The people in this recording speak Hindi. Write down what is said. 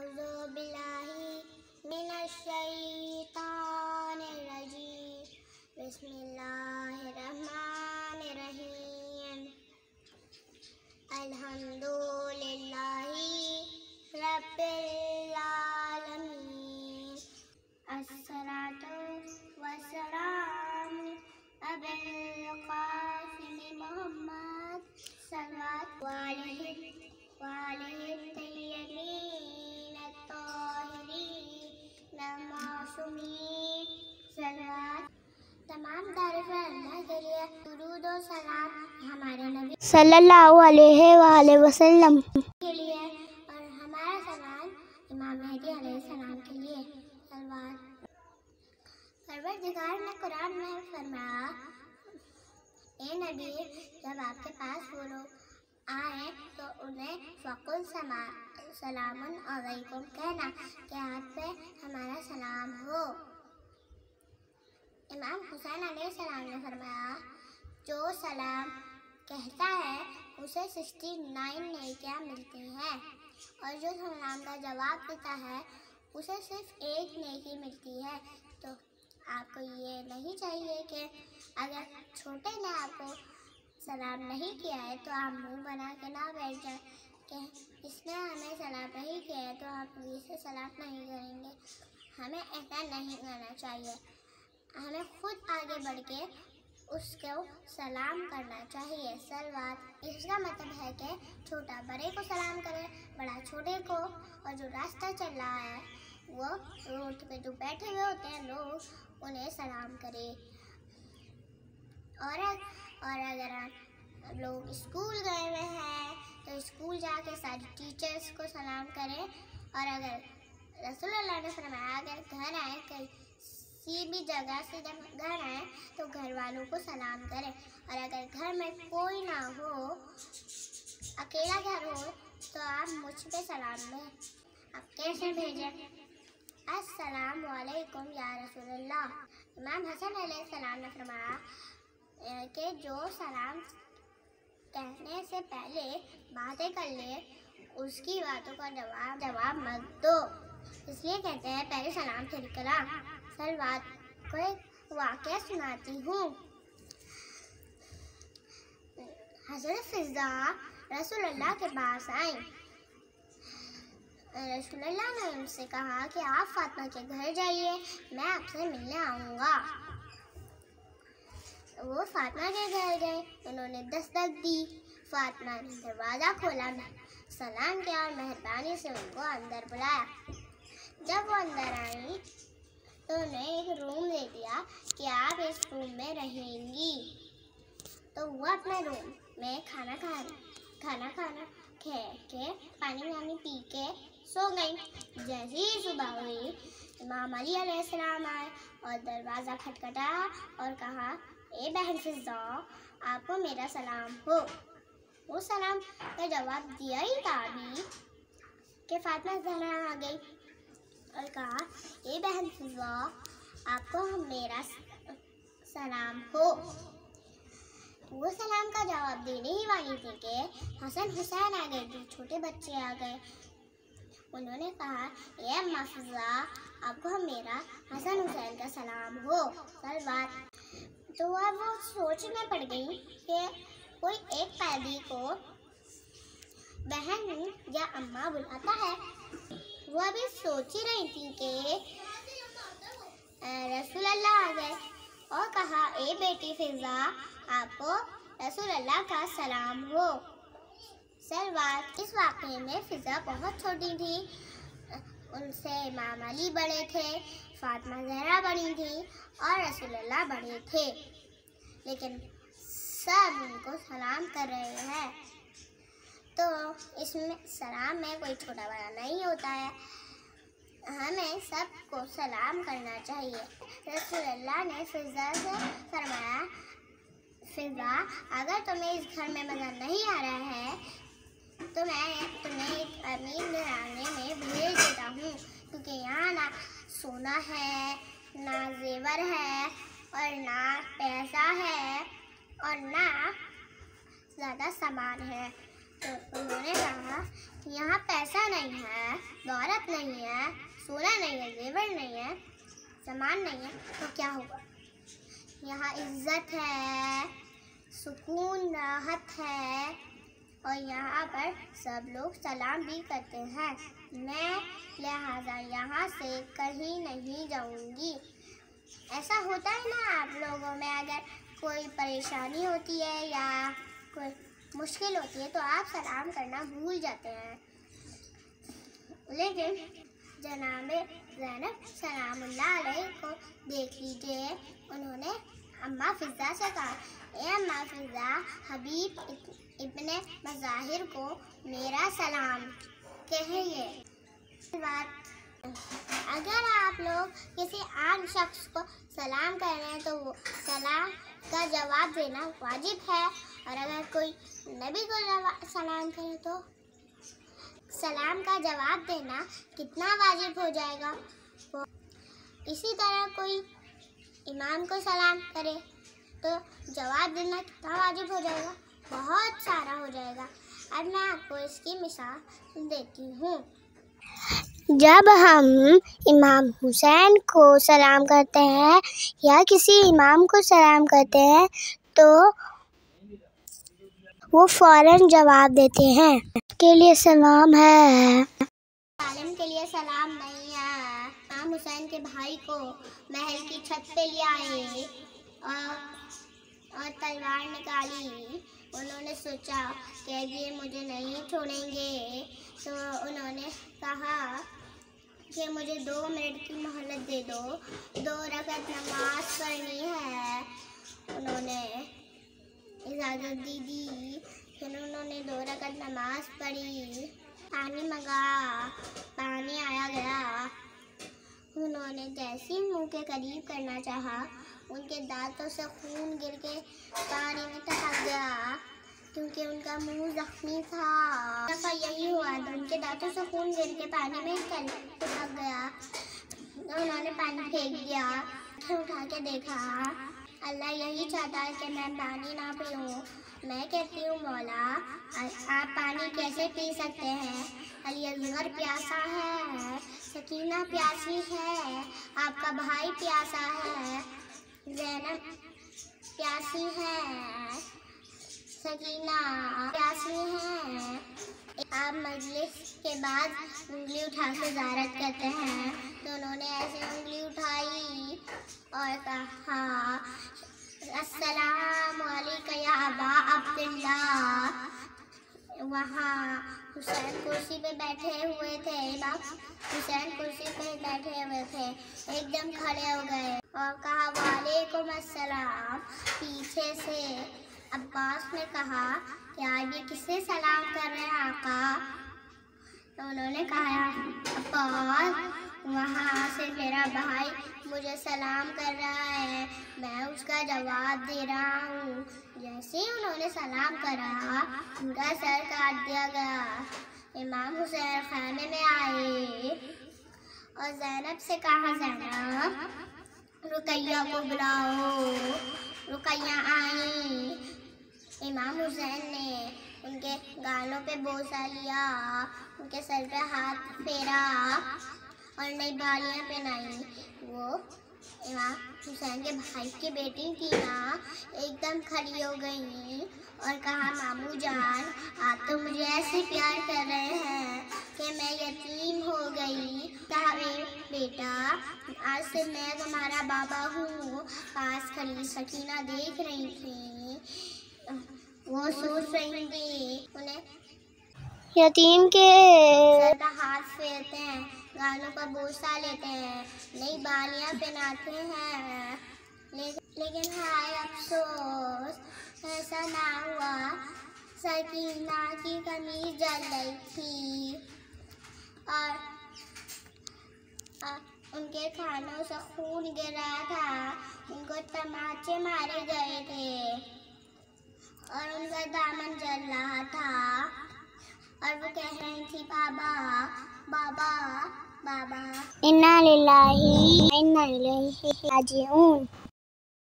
औज़ु बिल्लाहि मिनश्शैतानिर्रजीम। बिस्मिल्लाहिर्रहमानिर्रहीम। अल्हम्दुलिल्लाहि रब्बिल आलमीन। अस्सलातु वस्सलामु अबल क़ासिम मोहम्मद सल्लल्लाहु अलैहि तय्यबीन ताहिरीन मासूमीन सल्लल्लाहु। तमाम तारीफ़ अल्लाह के लिए, दुरूद और सलाम हमारे नबी सल्लल्लाहु अलैहि वसल्लम के लिए और हमारा सलाम इमाम मेहदी अलैहिस्सलाम के लिए। परवरदिगार ने कुरान में फरमाया, ए नबी, जब आपके पास वो लोग आए तो उन्हें फ़कुल सलामुन अलैकुम कहना कि आप पे हमारा सलाम हो। इमाम हुसैन अलैहिस्सलाम ने फरमाया, जो सलाम कहता है उसे 69 नेकियां मिलती हैं और जो सलाम का जवाब देता है उसे सिर्फ 1 नेकी मिलती है। तो आपको ये नहीं चाहिए कि अगर छोटे ने आपको सलाम नहीं किया है तो आप मुंह बना के ना बैठ जाए कि इसने हमें सलाम नहीं किया है तो आप इसे सलाम नहीं करेंगे। हमें ऐसा नहीं करना चाहिए। हमें खुद आगे बढ़ के उसको सलाम करना चाहिए। सलवात इसका मतलब है कि छोटा बड़े को सलाम करे, बड़ा छोटे को, और जो रास्ता चल रहा है वो रोड पे जो बैठे हुए होते हैं लोग उन्हें सलाम करे। और अगर आप लोग स्कूल गए हुए हैं तो स्कूल जाके सारी टीचर्स को सलाम करें। और अगर रसूलुल्लाह ने फरमाया, अगर घर आए किसी भी जगह से जब घर आए तो घर वालों को सलाम करें। और अगर घर में कोई ना हो, अकेला घर हो, तो आप मुझ पे सलाम दें। आप कैसे भेजें? अस्सलामु अलैकुम या रसूलल्लाह। इमाम हसन अलैहिस्सलाम ने फरमाया कि जो सलाम कहने से पहले बातें कर ले उसकी बातों का जवाब मत दो। इसलिए कहते हैं पहले सलाम फिर कलाम। सलवात को एक वाक़या सुनाती हूँ। हज़रत फ़िज़ा रसूलुल्लाह के पास आई। रसूलुल्लाह ने उनसे कहा कि आप फातिमा के घर जाइए, मैं आपसे मिलने आऊँगा। वो फातिमा के घर गए। उन्होंने दस्तक दी। फातिमा ने दरवाज़ा खोला, सलाम किया और मेहरबानी से उनको अंदर बुलाया। जब वो अंदर आई तो उन्हें एक रूम दे दिया कि आप इस रूम में रहेंगी। तो वो अपने रूम में खाना खा के पानी पी के सो गई। जैसे ही सुबह हुई, इमाम अली अलैहिस्सलाम आए और दरवाज़ा खटखटाया और कहा, ए बहन फ़िज़ा, आपको मेरा सलाम हो। वो सलाम का जवाब दिया ही था अभी कि फातिमा ज़हरा आ गई और कहा, ए बहन फ़िज़ा, आपको मेरा सलाम हो। वो सलाम का जवाब देने ही वाली थी कि हसन हुसैन आ गए, जो छोटे बच्चे आ गए। उन्होंने कहा, ए अम्मा फ़िज़ा, आपको मेरा हसन हुसैन का सलाम हो। सलवात। तो अब वो सोच में पड़ गई कि कोई एक कैदी को बहन या अम्मा बुलाता है। वो अभी सोच ही रही थी कि रसूलुल्लाह आ गए और कहा, ए बेटी फ़िज़ा, आपको रसूलुल्लाह का सलाम हो। सलवात। इस वाक़े में फ़िज़ा बहुत छोटी थी, उनसे इमाम अली बड़े थे, फातिमा ज़हरा बड़ी थी और रसूलुल्लाह बड़े थे, लेकिन सब उनको सलाम कर रहे हैं। तो इसमें सलाम में कोई छोटा बड़ा नहीं होता है, हमें सबको सलाम करना चाहिए। रसूलुल्लाह ने फ़िज़ा से फरमाया, फ़िज़ा, अगर तुम्हें इस घर में मज़ा नहीं आ रहा है तो मैं तुम्हें एक अमीर घराने में भेज देता हूँ, क्योंकि यहाँ ना सोना है, ना जेवर है, और ना पैसा है, और ना ज़्यादा सामान है। तो उन्होंने कहा कि यहाँ पैसा नहीं है, दौलत नहीं है, सोना नहीं है, जेवर नहीं है, सामान नहीं है, तो क्या होगा? यहाँ इज्जत है, सुकून, राहत है और यहाँ पर सब लोग सलाम भी करते हैं। मैं लिहाजा यहाँ से कहीं नहीं जाऊँगी। ऐसा होता है ना आप लोगों में, अगर कोई परेशानी होती है या कोई मुश्किल होती है तो आप सलाम करना भूल जाते हैं। लेकिन जनाब ज़ैनब सलामुल्लाह अलैह को देख लीजिए, उन्होंने अम्मा फ़िज़ा से कहा, ए अम्मा फ़िज़ा, हबीब इब्ने मज़ाहिर को मेरा सलाम कहिए। बात, अगर आप लोग किसी आम शख्स को सलाम कर रहे हैं तो वो सलाम का जवाब देना वाजिब है, और अगर कोई नबी को सलाम करे तो सलाम का जवाब देना कितना वाजिब हो जाएगा। इसी तरह कोई इमाम को सलाम करे तो जवाब देना कितना वाजिब हो जाएगा, बहुत सारा हो जाएगा। अब मैं आपको इसकी मिसाल देती हूँ। जब हम इमाम हुसैन को सलाम करते हैं या किसी इमाम को सलाम करते हैं तो वो फ़ौरन जवाब देते हैं, के लिए सलाम है, आलिम के लिए सलाम नहीं है। इमाम हुसैन के भाई को महल की छत पे ले आए और तलवार निकाली। उन्होंने सोचा कि ये मुझे नहीं छोड़ेंगे, तो उन्होंने कहा कि मुझे 2 मिनट की मोहलत दे दो, 2 रकात नमाज पढ़नी है। उन्होंने इजाज़त दी, फिर उन्होंने 2 रकात नमाज पढ़ी। पानी मंगा, पानी आया गया। उन्होंने जैसे ही मुंह के करीब करना चाहा, उनके दांतों से खून गिर के पानी में टपक गया, क्योंकि उनका मुंह जख्मी था। दफा यही हुआ तो उनके दांतों से खून गिर के पानी में टपक गया, तो उन्होंने पानी फेंक दिया। उठा के देखा, अल्लाह यही चाहता है कि मैं पानी ना पीऊँ। मैं कहती हूँ, मौला आप पानी कैसे पी सकते हैं? अली असगर प्यासा है, सकीना प्यासी है, आपका भाई प्यासा है, ज़ैनब प्यासी है, सकीना प्यासी है। आप मजलिस के बाद उंगली उठा के ज़ियारत करते हैं, तो उन्होंने ऐसे उंगली उठाई और कहा, अस्सलामु अलैका या अबा अब्दुल्लाह। वहाँ हुसैन कुर्सी पे बैठे हुए थे, इमाम हुसैन कुर्सी पे बैठे हुए थे, एकदम खड़े हो गए और कहा, वालेकुम अस्सलाम। पीछे से अब्बास ने कहा, क्या ये किससे सलाम कर रहे हैं आका? तो उन्होंने कहा, अब्बास, वहाँ से मेरा भाई मुझे सलाम कर रहा है, मैं उसका जवाब दे रहा हूँ। जैसे ही उन्होंने सलाम करा, उनका सर काट दिया गया। इमाम हुसैन खाने में आए और ज़ैनब से कहा, ज़ैनब, रुकैया को बुलाओ। रुकैया आई। इमाम हुसैन ने उनके गालों पे बोसा लिया, उनके सर पे हाथ फेरा और नई बालियाँ पहनाई। वो इमाम हुसैन के भाई की बेटी थी ना, एकदम खड़ी हो गई और कहा, मामू जान, आप तो मुझे ऐसे प्यार कर रहे हैं कि मैं यतीम हो गई। कहा, बेटा, आज से मैं तुम्हारा बाबा हूँ। पास खड़ी सकीना देख रही थी, वो सोच रही थी, उन्हें यतीम के सर का हाथ फेरते हैं, गालों पर बोसा लेते हैं, नई बालियाँ पहनाते हैं। लेकिन हाय अफसोस, ऐसा ना हुआ। सकीना की कमीज जल गई थी और उनके खानों से खून गिर रहा था, उनको तमाचे मारे गए थे और उनका दामन जल रहा था और वो कह रही थी, बाबा बाबा बाबा। इन्ना लिल्लाहि व इन्ना इलैहि राजिऊन।